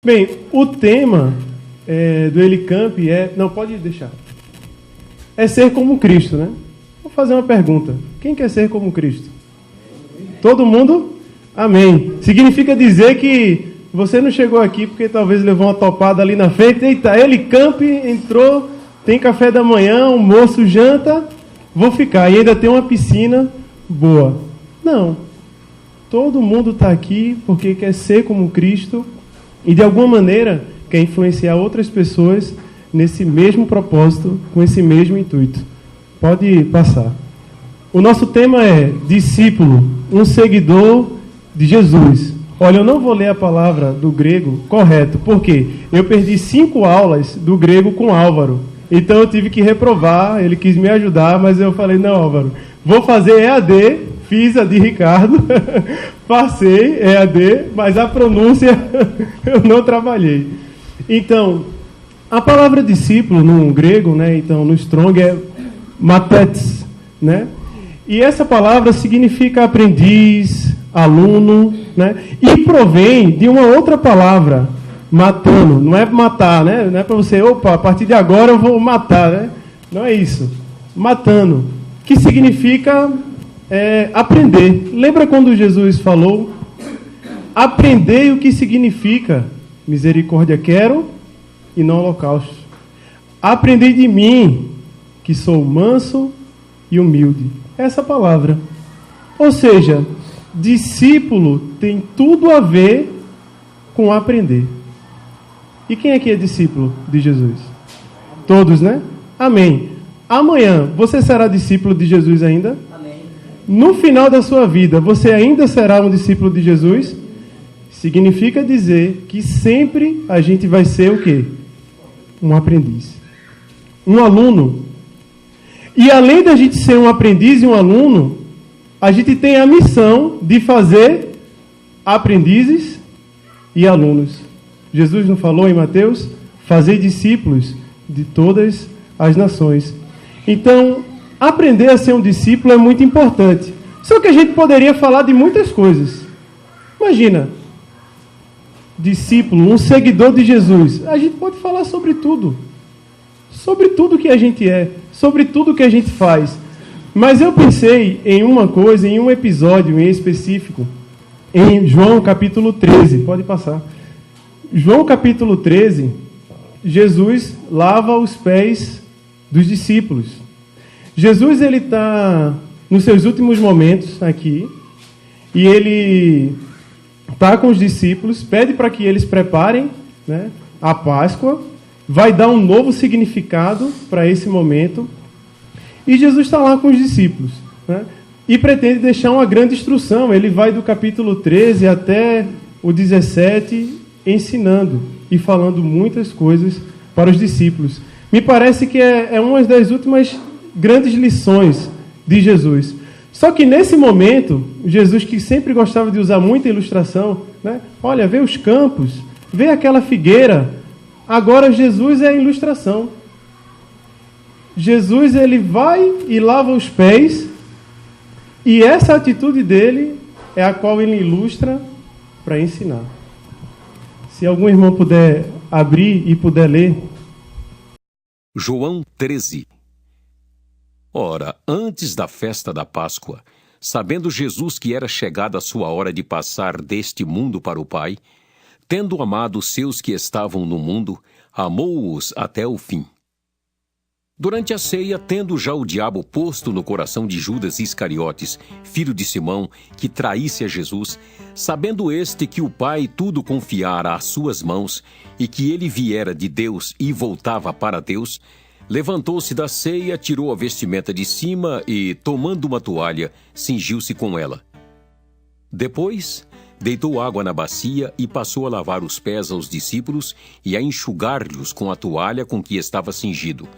Bem, o tema do Elicamp é... Não, pode deixar. É ser como Cristo, né? Vou fazer uma pergunta. Quem quer ser como Cristo? Todo mundo? Amém. Significa dizer que você não chegou aqui porque talvez levou uma topada ali na frente. Eita, Elicamp entrou, tem café da manhã, almoço, janta, vou ficar. E ainda tem uma piscina boa. Não. Todo mundo está aqui porque quer ser como Cristo e de alguma maneira quer influenciar outras pessoas nesse mesmo propósito, com esse mesmo intuito. Pode passar. O nosso tema é discípulo, um seguidor de Jesus. Olha, eu não vou ler a palavra do grego correto, porque eu perdi 5 aulas do grego com Álvaro. Então eu tive que reprovar, ele quis me ajudar, mas eu falei, não, Álvaro, vou fazer EAD, fiz a de Ricardo, passei EAD, mas a pronúncia eu não trabalhei. Então, a palavra discípulo no grego, né, então no Strong é mathetes, né? E essa palavra significa aprendiz, aluno, né? E provém de uma outra palavra, matando. Não é matar, né? Não é para você, opa, a partir de agora eu vou matar, né? Não é isso. Matando, que significa aprender. Lembra quando Jesus falou? Aprendei o que significa misericórdia quero e não holocausto. Aprendei de mim, que sou manso e humilde. Essa palavra. Ou seja, discípulo tem tudo a ver com aprender. E quem aqui é discípulo de Jesus? Todos, né? Amém. Amanhã, você será discípulo de Jesus ainda? Amém. No final da sua vida, você ainda será um discípulo de Jesus? Significa dizer que sempre a gente vai ser o quê? Um aprendiz. Um aluno. E além da gente ser um aprendiz e um aluno, a gente tem a missão de fazer aprendizes e alunos. Jesus não falou em Mateus? Fazer discípulos de todas as nações. Então, aprender a ser um discípulo é muito importante. Só que a gente poderia falar de muitas coisas. Imagina, discípulo, um seguidor de Jesus. A gente pode falar sobre tudo. Sobre tudo que a gente é, sobre tudo que a gente faz. Mas eu pensei em uma coisa, em um episódio em específico, em João capítulo 13. Pode passar. João capítulo 13, Jesus lava os pés dos discípulos. Jesus, ele está nos seus últimos momentos aqui, e ele está com os discípulos, pede para que eles preparem, né, a Páscoa, vai dar um novo significado para esse momento. E Jesus está lá com os discípulos, né? E pretende deixar uma grande instrução. Ele vai do capítulo 13 até o 17, ensinando e falando muitas coisas para os discípulos. Me parece que é uma das últimas grandes lições de Jesus. Só que nesse momento, Jesus, que sempre gostava de usar muita ilustração, né? Olha, vê os campos, vê aquela figueira. Agora Jesus é a ilustração. Jesus, ele vai e lava os pés, e essa atitude dele é a qual ele ilustra para ensinar. Se algum irmão puder abrir e puder ler. João 13. Ora, antes da festa da Páscoa, sabendo Jesus que era chegada a sua hora de passar deste mundo para o Pai, tendo amado os seus que estavam no mundo, amou-os até o fim. Durante a ceia, tendo já o diabo posto no coração de Judas Iscariotes, filho de Simão, que traísse a Jesus, sabendo este que o Pai tudo confiara às suas mãos, e que ele viera de Deus e voltava para Deus, levantou-se da ceia, tirou a vestimenta de cima e, tomando uma toalha, cingiu-se com ela. Depois, deitou água na bacia e passou a lavar os pés aos discípulos e a enxugar-lhes com a toalha com que estava cingido.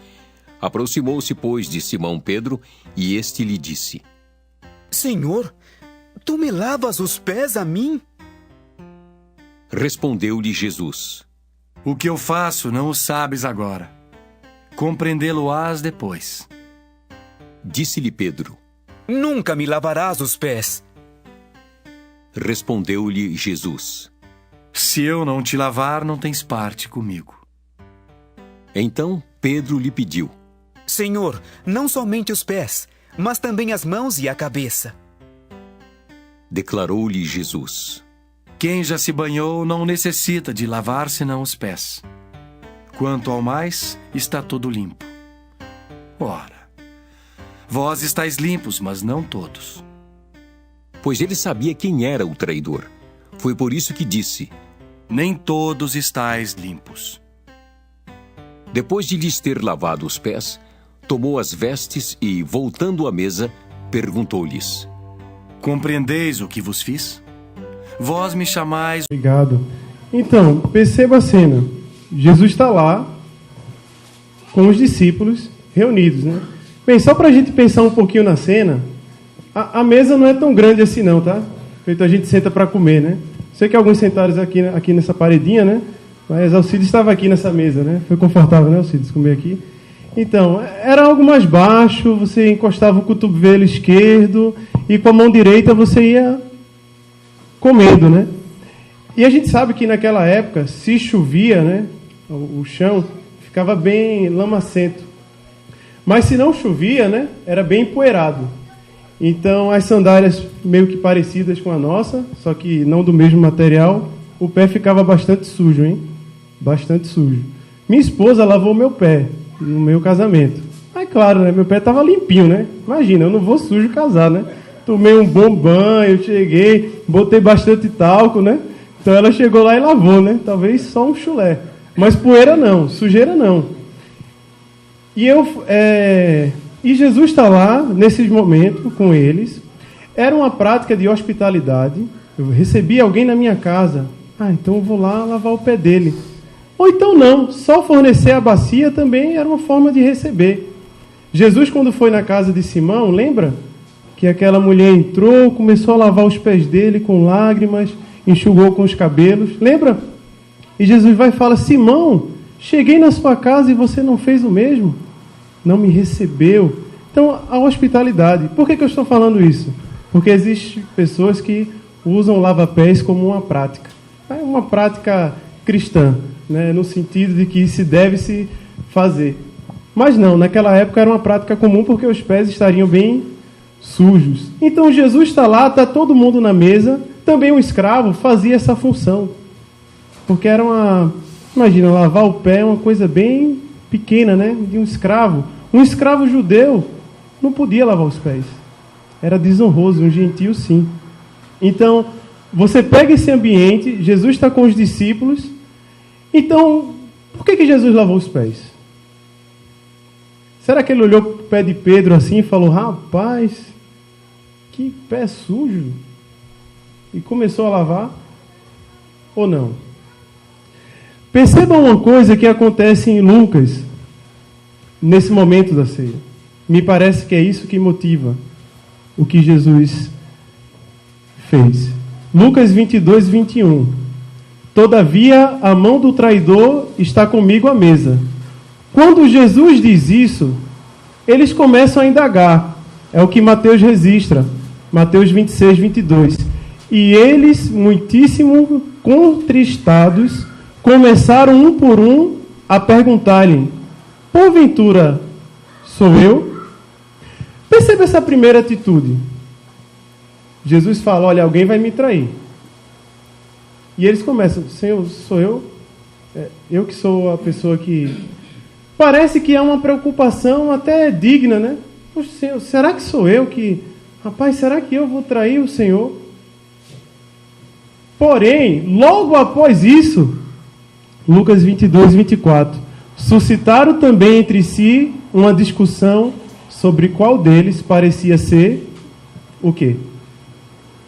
Aproximou-se, pois, de Simão Pedro, e este lhe disse: Senhor, tu me lavas os pés a mim? Respondeu-lhe Jesus: O que eu faço não o sabes agora. Compreendê-lo-ás depois. Disse-lhe Pedro: Nunca me lavarás os pés. Respondeu-lhe Jesus: Se eu não te lavar, não tens parte comigo. Então Pedro lhe pediu: Senhor, não somente os pés, mas também as mãos e a cabeça. Declarou-lhe Jesus: Quem já se banhou não necessita de lavar senão os pés. Quanto ao mais, está todo limpo. Ora, vós estáis limpos, mas não todos. Pois ele sabia quem era o traidor. Foi por isso que disse: Nem todos estáis limpos. Depois de lhes ter lavado os pés, tomou as vestes e, voltando à mesa, perguntou-lhes: Compreendeis o que vos fiz? Vós me chamais... Obrigado. Então, perceba a cena. Jesus está lá com os discípulos reunidos, né? Bem, só para a gente pensar um pouquinho na cena, a mesa não é tão grande assim não, tá? Feito a gente senta para comer, né? Sei que alguns sentaram aqui nessa paredinha, né? Mas Alcides estava aqui nessa mesa, né? Foi confortável, né, Alcides, comer aqui? Então, era algo mais baixo, você encostava o cotovelo esquerdo e com a mão direita você ia comendo, né? E a gente sabe que naquela época, se chovia, né, o chão ficava bem lamacento. Mas se não chovia, né, era bem empoeirado. Então, as sandálias meio que parecidas com a nossa, só que não do mesmo material, o pé ficava bastante sujo, hein? Bastante sujo. Minha esposa lavou meu pé no meu casamento. Mas claro, né, meu pé estava limpinho, né? Imagina, eu não vou sujo casar, né? Tomei um bom banho, cheguei, botei bastante talco, né? Então ela chegou lá e lavou, né? Talvez só um chulé. Mas poeira não, sujeira não. E Jesus está lá, nesses momentos, com eles. Era uma prática de hospitalidade. Eu recebi alguém na minha casa. Então eu vou lá lavar o pé dele. Ou então não, só fornecer a bacia também era uma forma de receber. Jesus, quando foi na casa de Simão, lembra? Que aquela mulher entrou, começou a lavar os pés dele com lágrimas, enxugou com os cabelos. Lembra? E Jesus vai e fala: Simão, cheguei na sua casa e você não fez o mesmo? Não me recebeu. Então, a hospitalidade. Por que eu estou falando isso? Porque existem pessoas que usam lava-pés como uma prática. É uma prática cristã, né? No sentido de que se deve se fazer. Mas não, naquela época era uma prática comum porque os pés estariam bem sujos. Então Jesus está lá, está todo mundo na mesa. Também um escravo fazia essa função. Porque era uma... Imagina, lavar o pé é uma coisa bem pequena, né? De um escravo. Um escravo judeu não podia lavar os pés. Era desonroso, um gentio sim. Então, você pega esse ambiente, Jesus está com os discípulos. Então, por que Jesus lavou os pés? Será que ele olhou para o pé de Pedro assim e falou: rapaz, que pé sujo? E começou a lavar? Ou não? Percebam uma coisa que acontece em Lucas, nesse momento da ceia. Me parece que é isso que motiva o que Jesus fez. Lucas 22, 21. Todavia, a mão do traidor está comigo à mesa. Quando Jesus diz isso, eles começam a indagar. É o que Mateus registra. Mateus 26, 22. E eles, muitíssimo contristados, começaram um por um a perguntar-lhe: porventura, sou eu? Perceba essa primeira atitude. Jesus fala: olha, alguém vai me trair. E eles começam: Senhor, sou eu? Eu que sou a pessoa que... Parece que é uma preocupação até digna, né? Poxa, Senhor, será que sou eu que... Rapaz, será que eu vou trair o Senhor? Porém, logo após isso, Lucas 22, 24, suscitaram também entre si uma discussão sobre qual deles parecia ser o quê?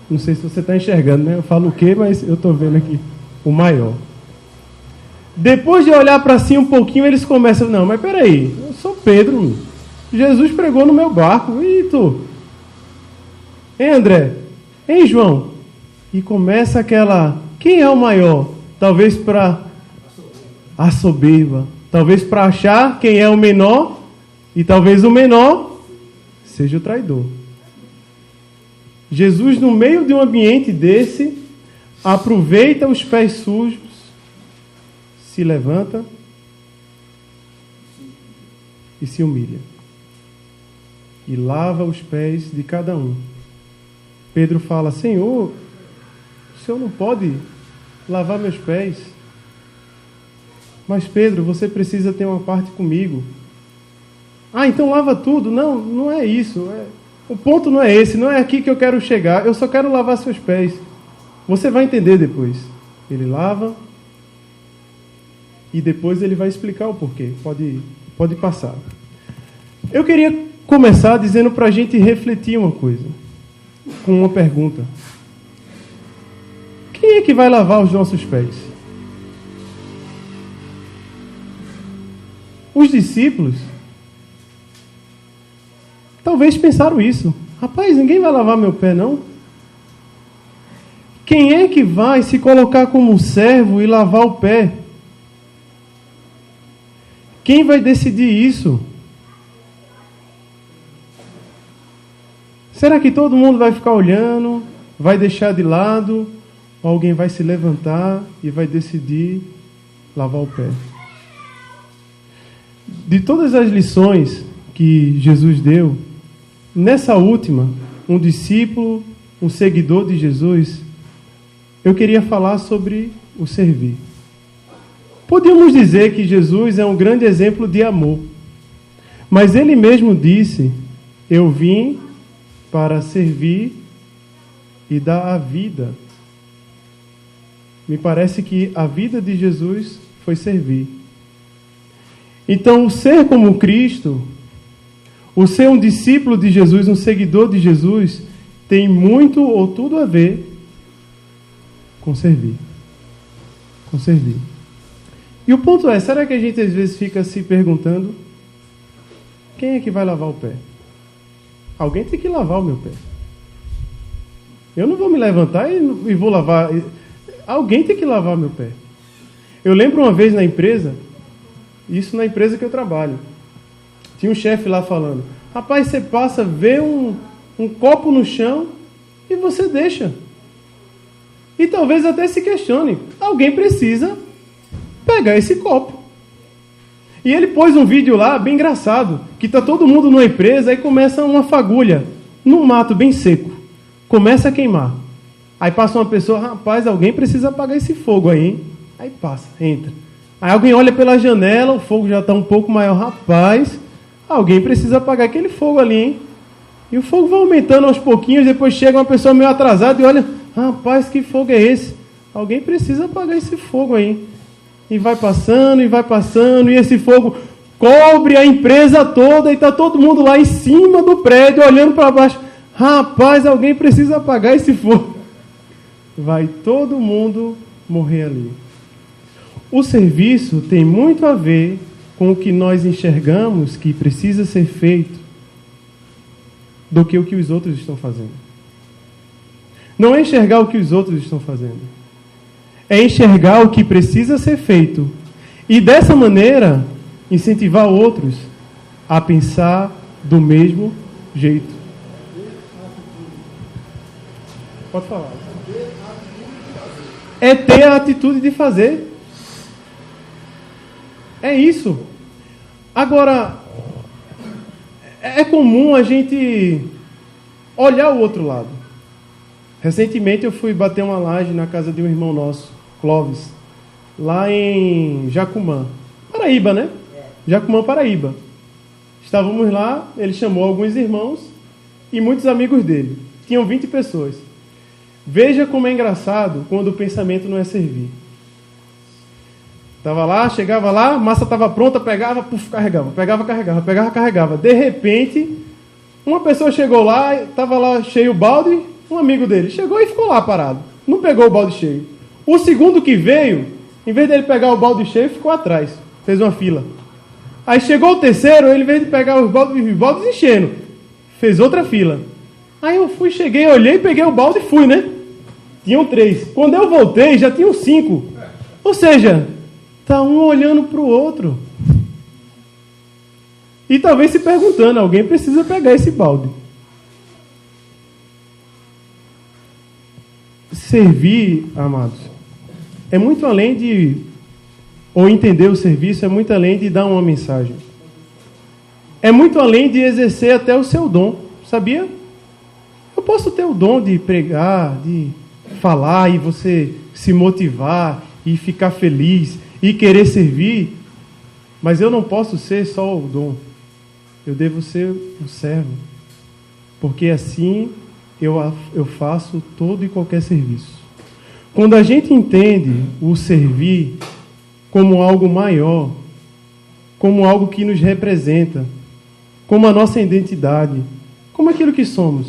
Não sei se você está enxergando, né? Eu falo o quê, mas eu estou vendo aqui. O maior. Depois de olhar para si um pouquinho, eles começam: não, mas peraí, eu sou Pedro, Jesus pregou no meu barco, e tu? Hein, André? Hein, João? E começa aquela: quem é o maior? Talvez para a soberba, talvez para achar quem é o menor, e talvez o menor seja o traidor. Jesus, no meio de um ambiente desse, aproveita os pés sujos, se levanta e se humilha. E lava os pés de cada um. Pedro fala: Senhor, o Senhor não pode lavar meus pés. Mas Pedro, você precisa ter uma parte comigo. Ah, então lava tudo. Não, não é isso. O ponto não é esse, não é aqui que eu quero chegar. Eu só quero lavar seus pés. Você vai entender depois. Ele lava e depois ele vai explicar o porquê. Pode passar. Eu queria começar dizendo para a gente refletir uma coisa, com uma pergunta. Quem é que vai lavar os nossos pés? Os discípulos talvez pensaram isso. Rapaz, ninguém vai lavar meu pé, não? Quem é que vai se colocar como servo e lavar o pé? Quem vai decidir isso? Será que todo mundo vai ficar olhando, vai deixar de lado, ou alguém vai se levantar e vai decidir lavar o pé? De todas as lições que Jesus deu, nessa última, um discípulo, um seguidor de Jesus, eu queria falar sobre o servir. Podíamos dizer que Jesus é um grande exemplo de amor, mas ele mesmo disse: eu vim para servir e dar a vida. Me parece que a vida de Jesus foi servir. Então, o ser como Cristo, o ser um discípulo de Jesus, um seguidor de Jesus, tem muito ou tudo a ver com servir. Com servir. E o ponto é, será que a gente às vezes fica se perguntando: quem é que vai lavar o pé? Alguém tem que lavar o meu pé. Eu não vou me levantar e vou lavar. Alguém tem que lavar meu pé. Eu lembro uma vez na empresa, isso na empresa que eu trabalho, tinha um chefe lá falando: rapaz, você passa, vê um copo no chão e você deixa. E talvez até se questione: alguém precisa pegar esse copo. E ele pôs um vídeo lá, bem engraçado, que está todo mundo numa empresa, aí começa uma fagulha, num mato bem seco. Começa a queimar. Aí passa uma pessoa: rapaz, alguém precisa apagar esse fogo aí, hein? Aí passa, entra. Aí alguém olha pela janela, o fogo já está um pouco maior. Rapaz, alguém precisa apagar aquele fogo ali, hein? E o fogo vai aumentando aos pouquinhos, depois chega uma pessoa meio atrasada e olha: rapaz, que fogo é esse? Alguém precisa apagar esse fogo aí. E vai passando, e esse fogo cobre a empresa toda, e está todo mundo lá em cima do prédio, olhando para baixo. Rapaz, alguém precisa apagar esse fogo. Vai todo mundo morrer ali. O serviço tem muito a ver com o que nós enxergamos que precisa ser feito do que o que os outros estão fazendo. Não é enxergar o que os outros estão fazendo. É enxergar o que precisa ser feito e, dessa maneira, incentivar outros a pensar do mesmo jeito. Pode falar. É ter a atitude de fazer. É isso. Agora, é comum a gente olhar o outro lado. Recentemente eu fui bater uma laje na casa de um irmão nosso, Clóvis, lá em Jacumã, Paraíba, né? Jacumã, Paraíba. Estávamos lá, ele chamou alguns irmãos e muitos amigos dele. Tinham 20 pessoas. Veja como é engraçado quando o pensamento não é servir. Estava lá, chegava lá, a massa estava pronta, pegava, puf, carregava, pegava, carregava, pegava, carregava. De repente, uma pessoa chegou lá, estava lá cheio o balde, um amigo dele chegou e ficou lá parado. Não pegou o balde cheio. O segundo que veio, em vez dele pegar o balde cheio, ficou atrás. Fez uma fila. Aí chegou o terceiro, ele, em vez de pegar os baldes enchendo, fez outra fila. Aí eu fui, cheguei, olhei, peguei o balde e fui, né? Tinham 3. Quando eu voltei, já tinham 5. Ou seja, está um olhando para o outro. E talvez se perguntando: alguém precisa pegar esse balde. servir, amados, é muito além de... Ou entender o serviço é muito além de dar uma mensagem. É muito além de exercer até o seu dom, sabia? Eu posso ter o dom de pregar, de falar e você se motivar e ficar feliz e querer servir, mas eu não posso ser só o dom. Eu devo ser o servo, porque assim eu faço todo e qualquer serviço. Quando a gente entende o servir como algo maior, como algo que nos representa, como a nossa identidade, como aquilo que somos,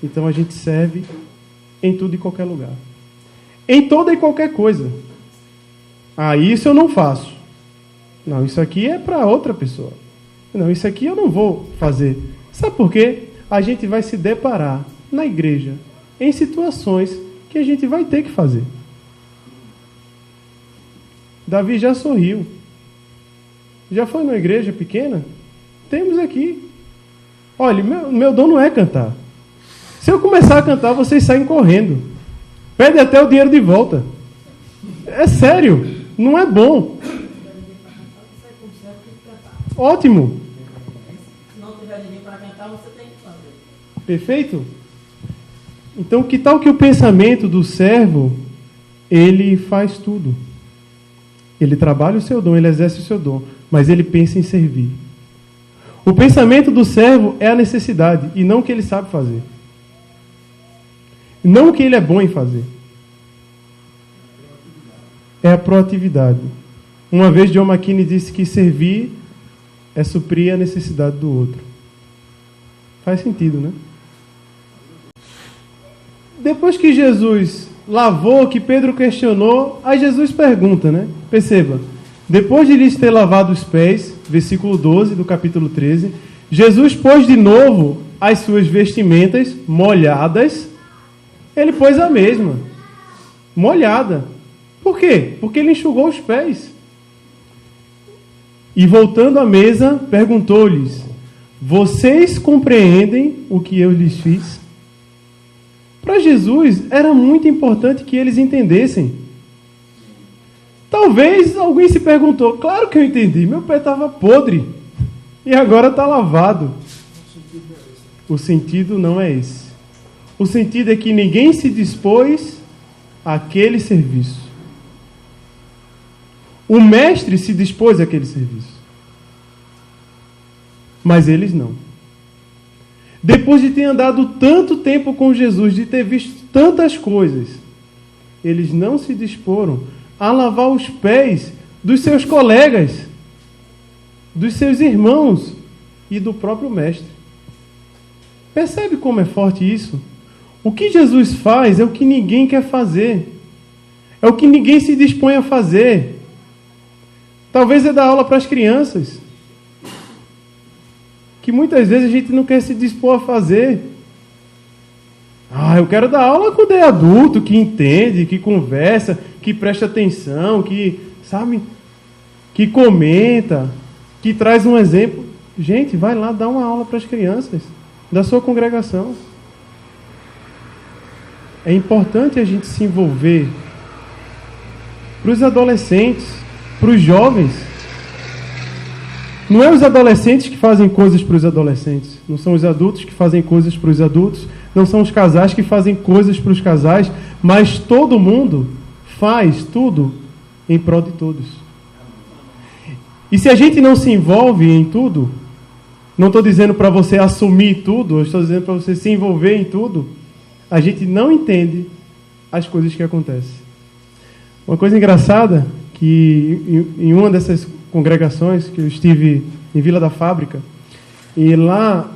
então a gente serve em tudo e qualquer lugar. Em toda e qualquer coisa. Ah, isso eu não faço. Não, isso aqui é para outra pessoa. Não, isso aqui eu não vou fazer. Sabe por quê? A gente vai se deparar na igreja em situações que a gente vai ter que fazer. Davi já sorriu. Já foi numa igreja pequena? Temos aqui. Olha, meu dom não é cantar. Se eu começar a cantar, vocês saem correndo. Pede até o dinheiro de volta. É sério. Não é bom. Ótimo. Se não tiver ninguém para cantar, você tem que fazer. Perfeito? Então, que tal que o pensamento do servo, ele faz tudo. Ele trabalha o seu dom, ele exerce o seu dom, mas ele pensa em servir. O pensamento do servo é a necessidade, e não o que ele sabe fazer. Não o que ele é bom em fazer. É a proatividade. Uma vez John McKinney disse que servir é suprir a necessidade do outro. Faz sentido, né? Depois que Jesus lavou, que Pedro questionou, aí Jesus pergunta, né? Perceba, depois de lhes ter lavado os pés, versículo 12 do capítulo 13, Jesus pôs de novo as suas vestimentas molhadas, ele pôs a mesma, molhada. Por quê? Porque ele enxugou os pés. E voltando à mesa, perguntou-lhes: vocês compreendem o que eu lhes fiz? Para Jesus, era muito importante que eles entendessem. Talvez alguém se perguntou: claro que eu entendi, meu pé estava podre e agora está lavado. O sentido não é esse. O sentido é que ninguém se dispôs àquele serviço. O mestre se dispôs àquele serviço. Mas eles não. Depois de ter andado tanto tempo com Jesus, de ter visto tantas coisas, eles não se disporam a lavar os pés dos seus colegas, dos seus irmãos e do próprio mestre. Percebe como é forte isso? O que Jesus faz é o que ninguém quer fazer. É o que ninguém se dispõe a fazer. Talvez é dar aula para as crianças, que muitas vezes a gente não quer se dispor a fazer. Eu quero dar aula quando é adulto, que entende, que conversa, que presta atenção, que, sabe, que comenta, que traz um exemplo. Gente, vai lá dar uma aula para as crianças da sua congregação. É importante a gente se envolver. Para os adolescentes, para os jovens. Não é os adolescentes que fazem coisas para os adolescentes. Não são os adultos que fazem coisas para os adultos. Não são os casais que fazem coisas para os casais. Mas todo mundo faz tudo em prol de todos. E se a gente não se envolve em tudo, não estou dizendo para você assumir tudo, eu estou dizendo para você se envolver em tudo, a gente não entende as coisas que acontecem. Uma coisa engraçada, que em uma dessas congregações que eu estive em Vila da Fábrica, e lá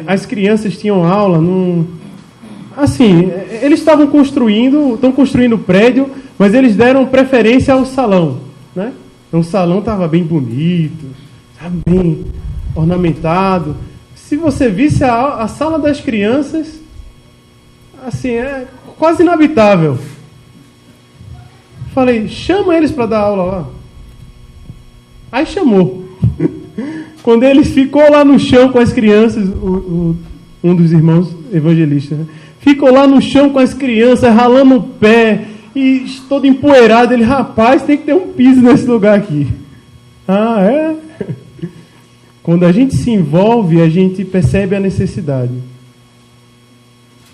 as crianças tinham aula eles estão construindo o prédio, mas eles deram preferência ao salão, né? Então o salão estava bem bonito, sabe, bem ornamentado. Se você visse a sala das crianças, assim, é quase inabitável. Falei, chama eles para dar aula lá. Aí chamou. Quando ele ficou lá no chão com as crianças, um dos irmãos evangelistas, né, ficou lá no chão com as crianças, ralando o pé, e todo empoeirado. Ele, rapaz, tem que ter um piso nesse lugar aqui. Ah, é? Quando a gente se envolve, a gente percebe a necessidade.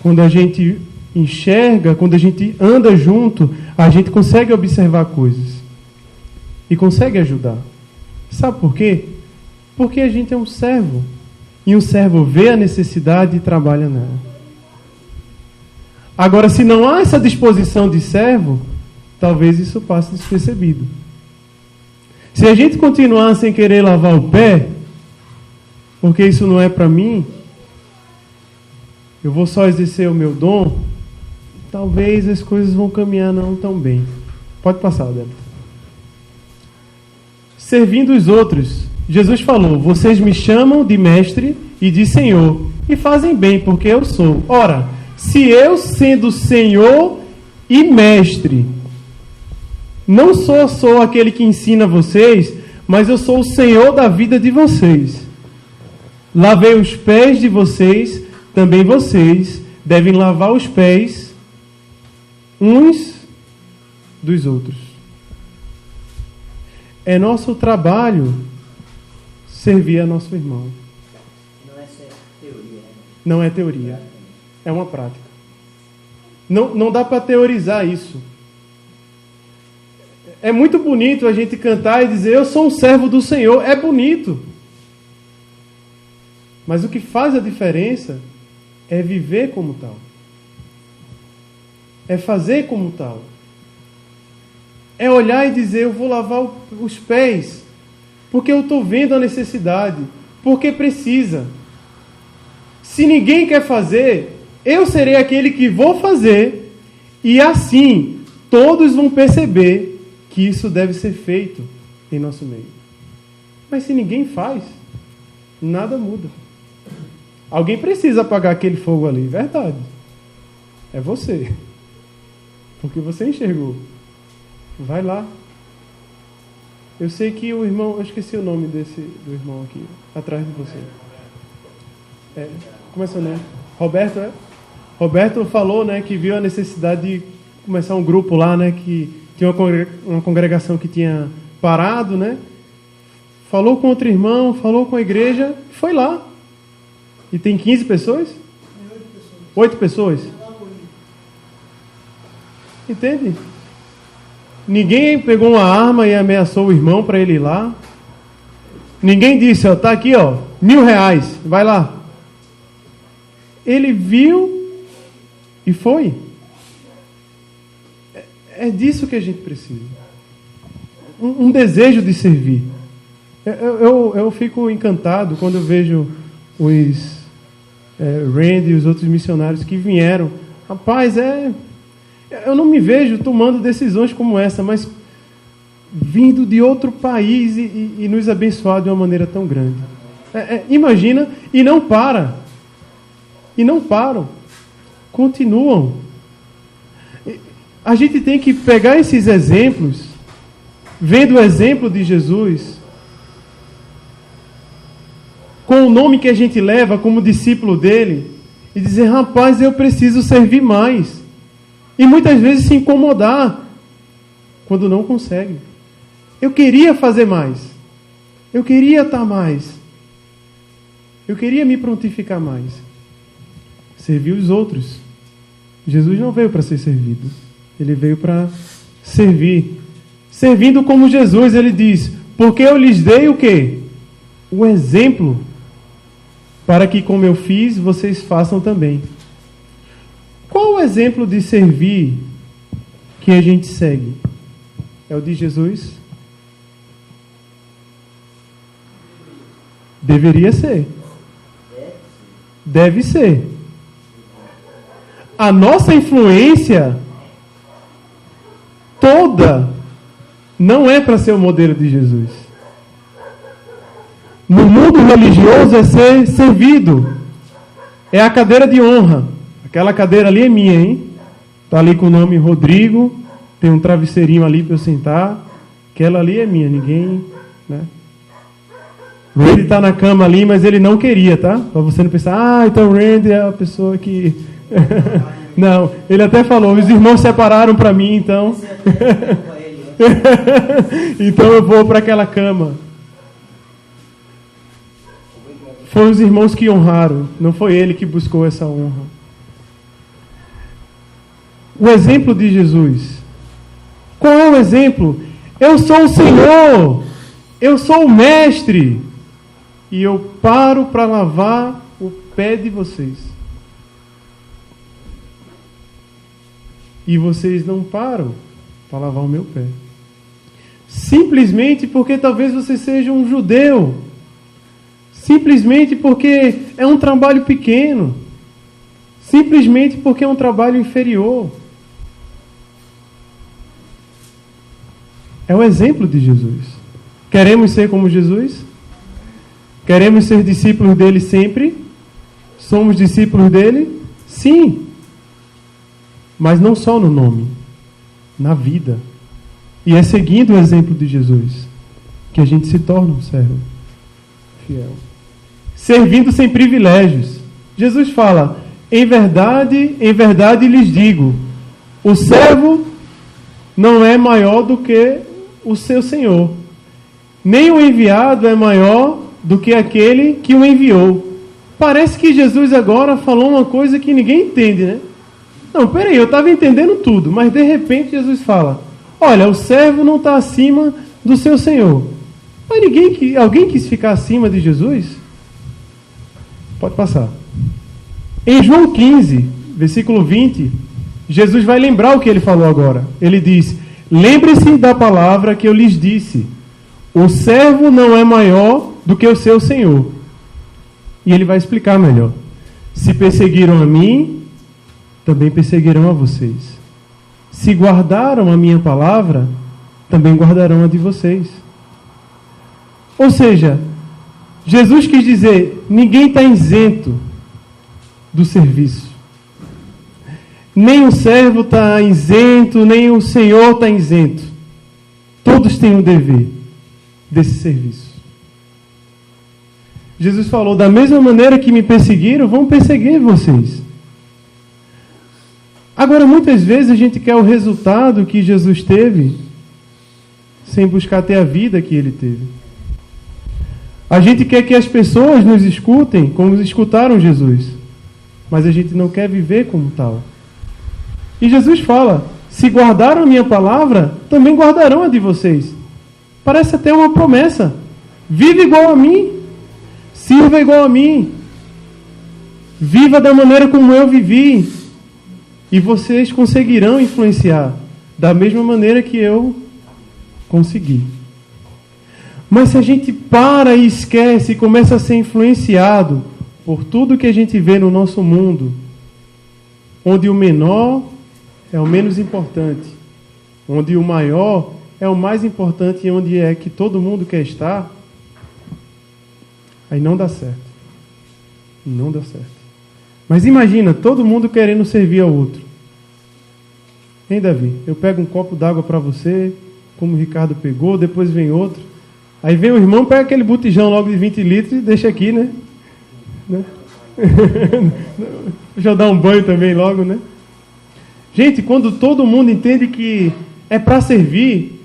Quando a gente enxerga, quando a gente anda junto, a gente consegue observar coisas. E consegue ajudar. Sabe por quê? Porque a gente é um servo. E um servo vê a necessidade e trabalha nela. Agora, se não há essa disposição de servo, talvez isso passe despercebido. Se a gente continuar sem querer lavar o pé, porque isso não é para mim, eu vou só exercer o meu dom, talvez as coisas vão caminhar não tão bem. Pode passar, Débora. Servindo os outros. Jesus falou, vocês me chamam de mestre e de senhor, e fazem bem, porque eu sou. Ora, se eu, sendo senhor e mestre, não sou aquele que ensina vocês, mas eu sou o senhor da vida de vocês. Lavei os pés de vocês, também vocês devem lavar os pés uns dos outros. É nosso trabalho servir a nosso irmão. Não é teoria. Não é teoria. É uma prática. Não dá para teorizar isso. É muito bonito a gente cantar e dizer, eu sou um servo do Senhor. É bonito. Mas o que faz a diferença é viver como tal. É fazer como tal. É olhar e dizer, eu vou lavar os pés, porque eu estou vendo a necessidade, porque precisa. Se ninguém quer fazer, eu serei aquele que vou fazer, e assim todos vão perceber que isso deve ser feito em nosso meio. Mas se ninguém faz, nada muda. Alguém precisa apagar aquele fogo ali, verdade. É você. Porque você enxergou. Vai lá. Eu sei que o irmão, eu esqueci o nome do irmão aqui, atrás de você. Como é seu nome? Roberto, é? Roberto falou, né, que viu a necessidade de começar um grupo lá, né, que tinha uma congregação que tinha parado, né? Falou com outro irmão, falou com a igreja, foi lá. E tem 15 pessoas? 8 pessoas. Entende? Ninguém pegou uma arma e ameaçou o irmão para ele ir lá. Ninguém disse, ó, tá aqui, ó, R$1.000, vai lá. Ele viu e foi. É disso que a gente precisa. Um desejo de servir. Eu fico encantado quando eu vejo os Randy e os outros missionários que vieram. Rapaz, eu não me vejo tomando decisões como essa, mas vindo de outro país e nos abençoar de uma maneira tão grande. Imagina, e não para. E não param. Continuam. A gente tem que pegar esses exemplos, vendo o exemplo de Jesus, com o nome que a gente leva como discípulo dele, e dizer, rapaz, eu preciso servir mais. E muitas vezes se incomodar quando não consegue. Eu queria fazer mais. Eu queria estar mais. Eu queria me prontificar mais. Servir os outros. Jesus não veio para ser servido. Ele veio para servir. Servindo como Jesus, ele diz, porque eu lhes dei o quê? O exemplo, para que como eu fiz, vocês façam também. Qual o exemplo de servir que a gente segue? É o de Jesus? Deveria ser. Deve ser. A nossa influência toda não é para ser o modelo de Jesus. No mundo religioso é ser servido. É a cadeira de honra. Aquela cadeira ali é minha, hein? Está ali com o nome Rodrigo. Tem um travesseirinho ali para eu sentar. Aquela ali é minha, ninguém... né? Randy está na cama ali, mas ele não queria, tá? Para você não pensar, então o Randy é a pessoa que Não, ele até falou, os irmãos separaram para mim, então. Então eu vou para aquela cama. Foram os irmãos que honraram, não foi ele que buscou essa honra. O exemplo de Jesus. Qual é o exemplo? Eu sou o Senhor, eu sou o Mestre, e eu paro para lavar o pé de vocês. E vocês não param para lavar o meu pé. Simplesmente porque talvez você seja um judeu. Simplesmente porque é um trabalho pequeno. Simplesmente porque é um trabalho inferior. É o exemplo de Jesus. Queremos ser como Jesus? Queremos ser discípulos dele sempre? Somos discípulos dele? Sim. Mas não só no nome, na vida. E é seguindo o exemplo de Jesus que a gente se torna um servo fiel. Servindo sem privilégios. Jesus fala, em verdade lhes digo, o servo não é maior do que o seu Senhor. Nem o enviado é maior do que aquele que o enviou. Parece que Jesus agora falou uma coisa que ninguém entende, né? Não, peraí, eu estava entendendo tudo, mas de repente Jesus fala, olha, o servo não está acima do seu Senhor. Mas alguém quis ficar acima de Jesus? Pode passar. Em João 15, versículo 20, Jesus vai lembrar o que ele falou agora. Ele diz, lembre-se da palavra que eu lhes disse, o servo não é maior do que o seu Senhor. E ele vai explicar melhor. Se perseguiram a mim, também perseguirão a vocês. Se guardaram a minha palavra, também guardarão a de vocês. Ou seja, Jesus quis dizer, ninguém está isento do serviço. Nem o servo está isento, nem o Senhor está isento. Todos têm um dever desse serviço. Jesus falou, da mesma maneira que me perseguiram, vão perseguir vocês. Agora, muitas vezes a gente quer o resultado que Jesus teve, sem buscar ter a vida que ele teve. A gente quer que as pessoas nos escutem como escutaram Jesus, mas a gente não quer viver como tal. E Jesus fala, se guardaram a minha palavra, também guardarão a de vocês. Parece até uma promessa. Viva igual a mim, sirva igual a mim, viva da maneira como eu vivi, e vocês conseguirão influenciar da mesma maneira que eu consegui. Mas se a gente para e esquece e começa a ser influenciado por tudo que a gente vê no nosso mundo, onde o menor é o menos importante, onde o maior é o mais importante e onde é que todo mundo quer estar, aí não dá certo. Não dá certo. Mas imagina, todo mundo querendo servir ao outro. Hein, Davi? Eu pego um copo d'água para você, como o Ricardo pegou, depois vem outro. Aí vem o irmão, pega aquele botijão logo de 20 litros e deixa aqui, né? Deixa eu dar um banho também logo, né? Gente, quando todo mundo entende que é para servir,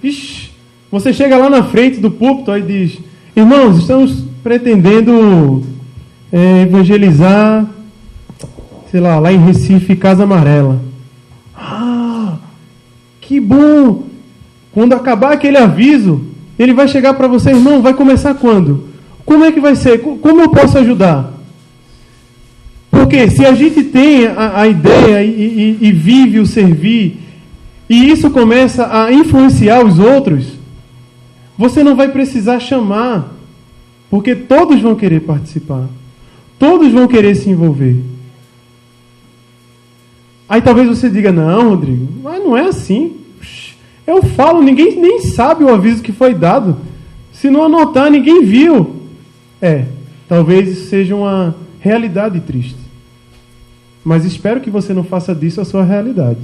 você chega lá na frente do púlpito e diz, irmãos, estamos pretendendo evangelizar, sei lá em Recife, Casa Amarela. Ah, que bom! Quando acabar aquele aviso, ele vai chegar para você, irmão, vai começar quando? Como é que vai ser? Como eu posso ajudar? Porque se a gente tem a ideia e vive o servir, e isso começa a influenciar os outros, você não vai precisar chamar, porque todos vão querer participar. Todos vão querer se envolver. Aí talvez você diga, não, Rodrigo, mas não é assim. Eu falo, ninguém nem sabe o aviso que foi dado. Se não anotar, ninguém viu. Talvez isso seja uma realidade triste. Mas espero que você não faça disso a sua realidade.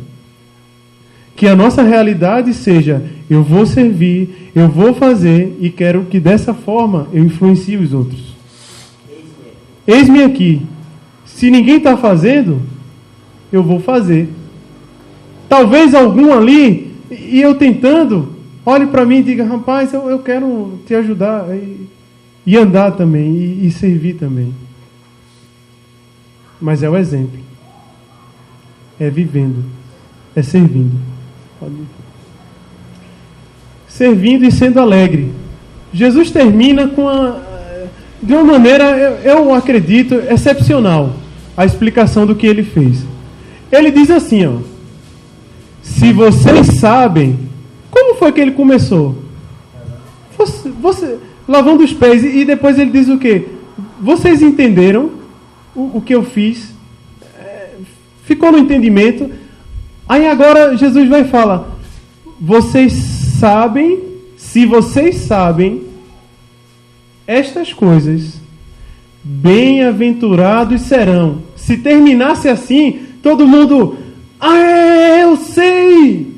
Que a nossa realidade seja, eu vou servir, eu vou fazer e quero que dessa forma eu influencie os outros. Eis-me aqui. Se ninguém está fazendo, eu vou fazer. Talvez algum ali, e eu tentando, olhe para mim e diga, rapaz, eu quero te ajudar e andar também, e servir também. Mas é o exemplo. É vivendo. É servindo. Servindo e sendo alegre. Jesus termina de uma maneira, eu acredito, excepcional, a explicação do que ele fez. Ele diz assim, ó, se vocês sabem, como foi que ele começou? Você lavando os pés, e depois ele diz o quê? Vocês entenderam o que eu fiz? Ficou no entendimento? Aí agora Jesus vai falar, vocês sabem, se vocês sabem estas coisas, bem-aventurados serão. Se terminasse assim, todo mundo, eu sei!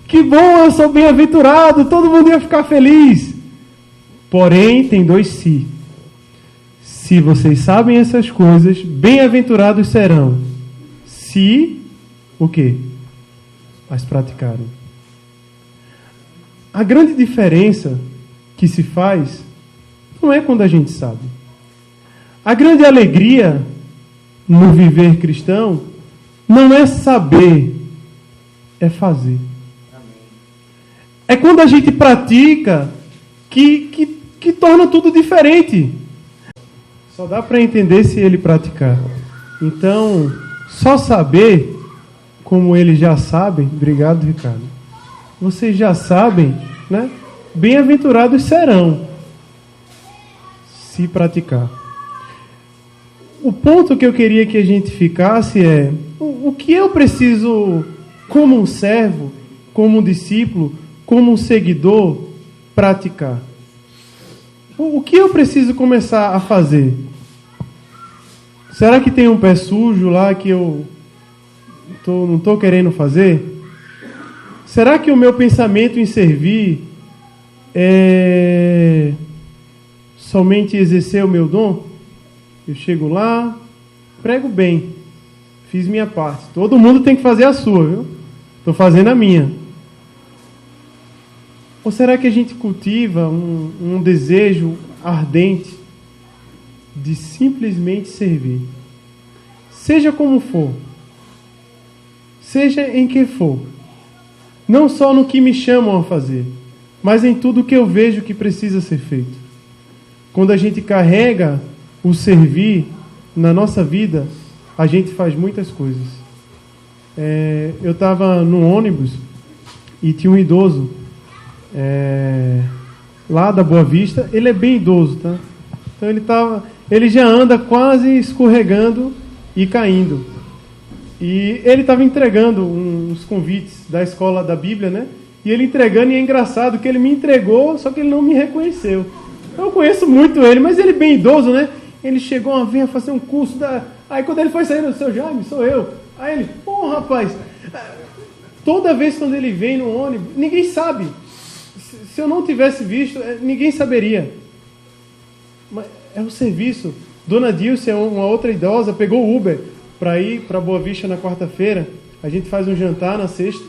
Que bom, eu sou bem-aventurado, todo mundo ia ficar feliz. Porém, tem dois se. Se vocês sabem essas coisas, bem-aventurados serão. Se, o quê? As praticarem. A grande diferença que se faz não é quando a gente sabe. A grande alegria no viver cristão não é saber, é fazer. É quando a gente pratica que torna tudo diferente. Só dá para entender se ele praticar. Então, só saber, como eles já sabem, obrigado, Ricardo. Vocês já sabem, né? Bem-aventurados serão, se praticar. O ponto que eu queria que a gente ficasse é, o que eu preciso, como um servo, como um discípulo, como um seguidor, praticar? O que eu preciso começar a fazer? Será que tem um pé sujo lá que eu não estou querendo fazer? Será que o meu pensamento em servir é somente exercer o meu dom? Eu chego lá, prego bem, fiz minha parte. Todo mundo tem que fazer a sua, viu? Estou fazendo a minha. Ou será que a gente cultiva um desejo ardente de simplesmente servir? Seja como for, seja em que for, não só no que me chamam a fazer, mas em tudo que eu vejo que precisa ser feito. Quando a gente carrega o servir na nossa vida, a gente faz muitas coisas. Eu estava no ônibus e tinha um idoso lá da Boa Vista. Ele é bem idoso, tá? Então ele já anda quase escorregando e caindo. E ele estava entregando uns convites da escola da Bíblia, né? E ele entregando, e é engraçado que ele me entregou, só que ele não me reconheceu. Eu conheço muito ele, mas ele é bem idoso, né? Ele chegou a vir a fazer um curso Aí quando ele foi saindo, seu Jaime, sou eu. Aí ele, rapaz, toda vez quando ele vem no ônibus, ninguém sabe. Se eu não tivesse visto, ninguém saberia. Mas é o serviço. Dona Dilce é uma outra idosa, pegou o Uber para ir para Boa Vista na quarta-feira. A gente faz um jantar na sexta.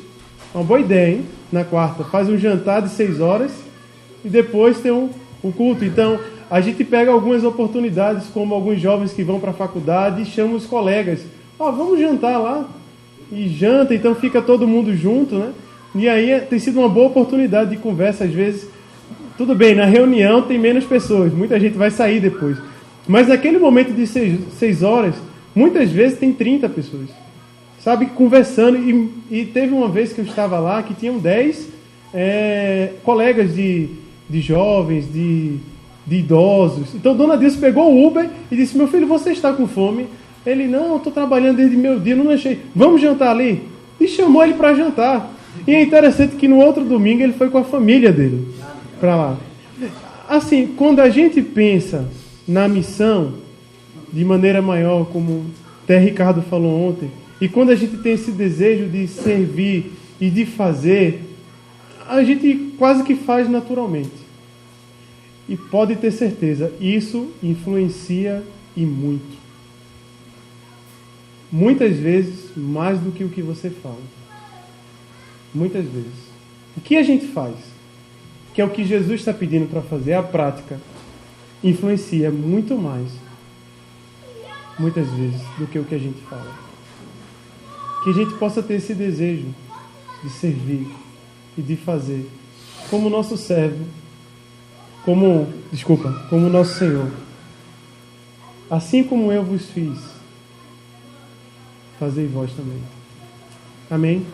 Uma boa ideia, hein? Na quarta. Faz um jantar de 6 horas e depois tem um culto. Então, a gente pega algumas oportunidades, como alguns jovens que vão para a faculdade e chamam os colegas. Vamos jantar lá. E janta, então fica todo mundo junto, né? E aí tem sido uma boa oportunidade de conversa, às vezes. Tudo bem, na reunião tem menos pessoas, muita gente vai sair depois. Mas naquele momento de 6 horas, muitas vezes tem 30 pessoas. Sabe, conversando. E teve uma vez que eu estava lá, que tinham 10 colegas de jovens, de idosos. Então, Dona Dilce pegou o Uber e disse, meu filho, você está com fome? Ele, não, eu estou trabalhando desde meu dia, não achei. Vamos jantar ali? E chamou ele para jantar. E é interessante que no outro domingo ele foi com a família dele para lá. Assim, quando a gente pensa na missão de maneira maior, como o até Ricardo falou ontem, e quando a gente tem esse desejo de servir e de fazer, a gente quase que faz naturalmente. E pode ter certeza, isso influencia e muito. muitas vezes mais do que o que você fala. Muitas vezes. O que a gente faz, que é o que Jesus está pedindo para fazer, a prática, influencia muito mais, muitas vezes, do que o que a gente fala. Que a gente possa ter esse desejo de servir e de fazer como nosso servo, como nosso Senhor. Assim como eu vos fiz, fazei vós também. Amém?